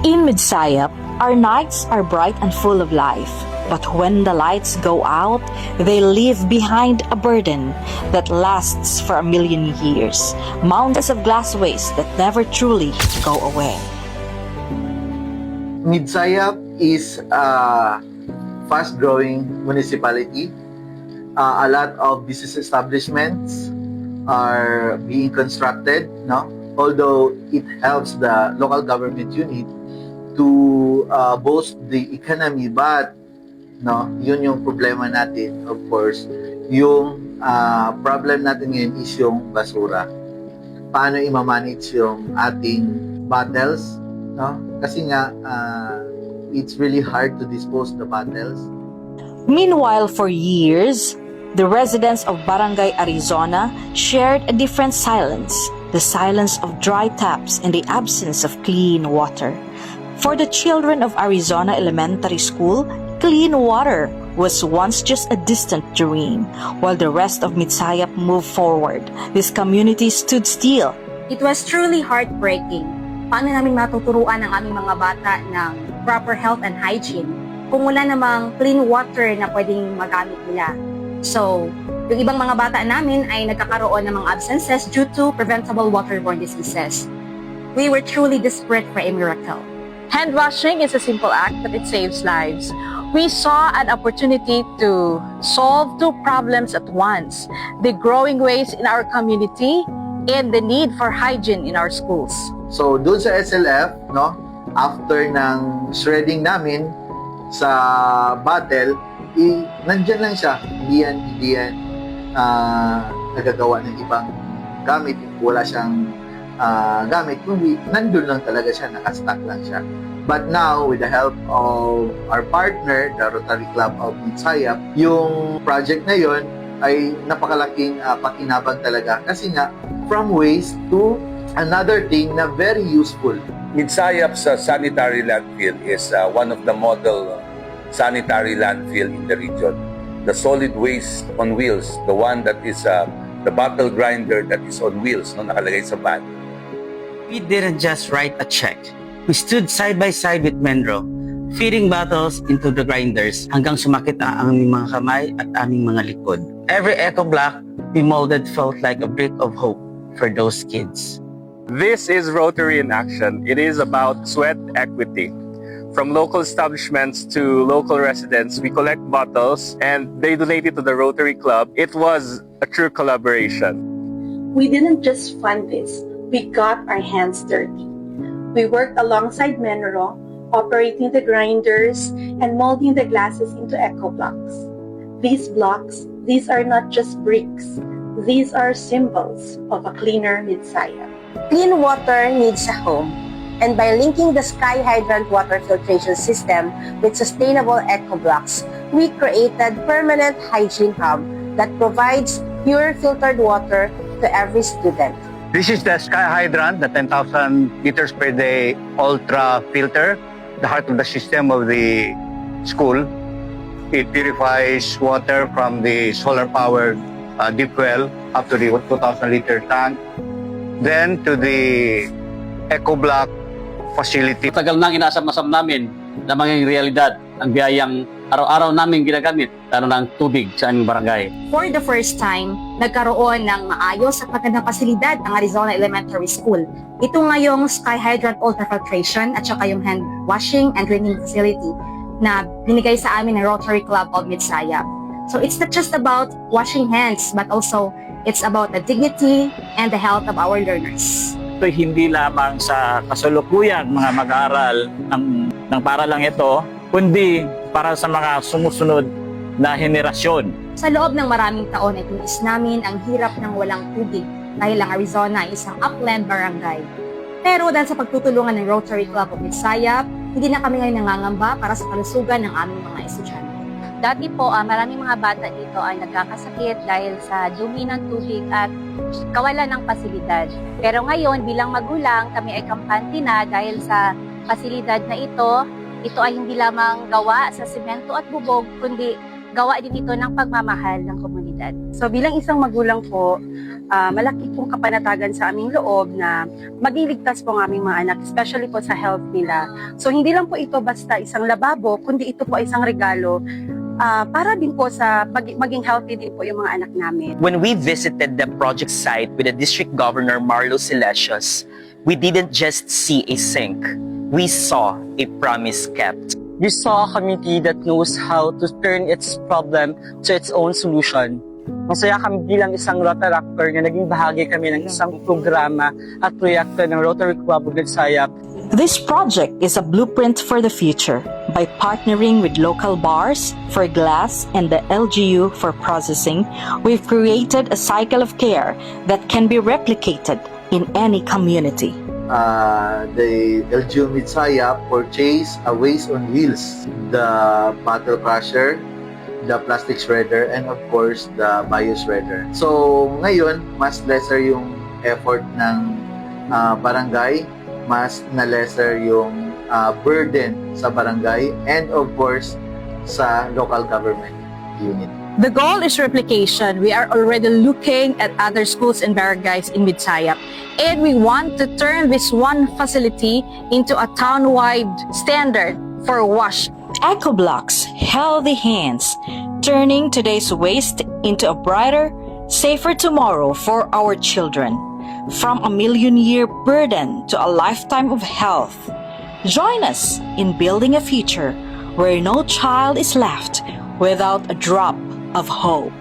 In Midsayap, our nights are bright and full of life. But when the lights go out, they leave behind a burden that lasts for a million years. Mountains of glass waste that never truly go away. Midsayap is a fast-growing municipality. A lot of business establishments are being constructed, no? Although it helps the local government unit to boost the economy, but no, yun yung problema natin, of course. Yung problem natin ngayon is yung basura. Paano i-manage yung ating bottles, no? Kasi nga it's really hard to dispose the bottles. Meanwhile, for years, the residents of Barangay Arizona shared a different silence, the silence of dry taps and the absence of clean water. For the children of Arizona Elementary School, clean water was once just a distant dream. While the rest of Midsayap moved forward, this community stood still. It was truly heartbreaking. Paano namin matuturuan ang aming mga bata ng proper health and hygiene kung wala namang clean water na pwedeng magamit nila? So, yung ibang mga bata namin ay nagkakaroon ng mga absences due to preventable waterborne diseases. We were truly desperate for a miracle. Hand washing is a simple act, but it saves lives. We saw an opportunity to solve two problems at once: the growing waste in our community and the need for hygiene in our schools. So, doon sa SLF, no, after ng shredding namin sa bottle, nandyan lang siya. Hindi yan nagagawa ng ibang gamit. Wala siyang gamit, kundi nandun lang talaga siya, nakastack lang siya. But now, with the help of our partner, the Rotary Club of Midsayap, yung project na yon ay napakalaking pakinabang talaga. Kasi nga, from waste to another thing na very useful. Midsayap's sanitary landfill is one of the model sanitary landfill in the region. The solid waste on wheels, the one that is the bottle grinder that is on wheels, no, nakalagay sa van. We didn't just write a check. We stood side by side with Menro, feeding bottles into the grinders hanggang sumakit ang aming mga kamay at aming mga likod. Every eco block we molded felt like a brick of hope for those kids. This is Rotary in action. It is about sweat equity. From local establishments to local residents, we collect bottles and they donate it to the Rotary Club. It was a true collaboration. We didn't just fund this, we got our hands dirty. We worked alongside Menro, operating the grinders and molding the glasses into eco blocks. These blocks, these are not just bricks. These are symbols of a cleaner Midsayap. Clean water needs a home. And by linking the Sky Hydrant water filtration system with sustainable eco blocks, we created permanent hygiene hub that provides pure filtered water to every student. This is the Sky Hydrant, the 10,000 liters per day ultra filter, the heart of the system of the school. It purifies water from the solar-powered deep well up to the 2,000 liter tank, then to the eco block facility. Tagal nang inasam-asam namin na maging realidad ang biyayang araw-araw namin ginagamit, lalo ng tubig sa aming barangay. For the first time, nagkaroon ng maayos at magandang pasilidad ang Arizona Elementary School. Ito ngayong Sky Hydrant Ultrafiltration at saka yung hand washing and cleaning facility na binigay sa amin ng Rotary Club of Midsayap. So it's not just about washing hands, but also it's about the dignity and the health of our learners. Ito hindi lamang sa kasalukuyan mga mag-aaral ng paaralang ito, kundi para sa mga sumusunod na henerasyon. Sa loob ng maraming taon ay tinis namin ang hirap ng walang tubig dahil ang Arizona ay isang upland barangay. Pero dahil sa pagtutulungan ng Rotary Club of Midsayap, hindi na kami ngayon nangangamba para sa kalusugan ng aming mga estudyante. Dati po, maraming mga bata dito ay nagkakasakit dahil sa dumi ng tubig at kawalan ng pasilidad. Pero ngayon, bilang magulang, kami ay kampante na dahil sa pasilidad na ito ay hindi lamang gawa sa semento at bubog, kundi gawa din ito ng pagmamahal ng komunidad. So bilang isang magulang po, malaki pong kapanatagan sa aming loob na magliligtas po ang aming mga anak, especially po sa health nila. So hindi lang po ito basta isang lababo, kundi ito po ay isang regalo para din po sa maging healthy din po yung mga anak namin. When we visited the project site with the District Governor Marlo Silesios, we didn't just see a sink, we saw a promise kept. We saw a community that knows how to turn its problem to its own solution. Masaya kami bilang isang Rotaractor na naging bahagi kami ng isang programa at proyekto ng Rotary Club of Nagsayap. This project is a blueprint for the future by partnering with local bars for glass and the LGU for processing. We've created a cycle of care that can be replicated in any community. The LGU Mitsaya purchased a waste on wheels, the bottle crusher, the plastic shredder, and of course the bio shredder. So ngayon mas lesser yung effort ng barangay, mas na lesser yung burden sa barangay, and of course sa local government unit. The goal is replication. We are already looking at other schools and barangays in Mitsayap, and we want to turn this one facility into a town-wide standard for WASH. EcoBlocks, healthy hands, turning today's waste into a brighter, safer tomorrow for our children. From a million-year burden to a lifetime of health. Join us in building a future where no child is left without a drop of hope.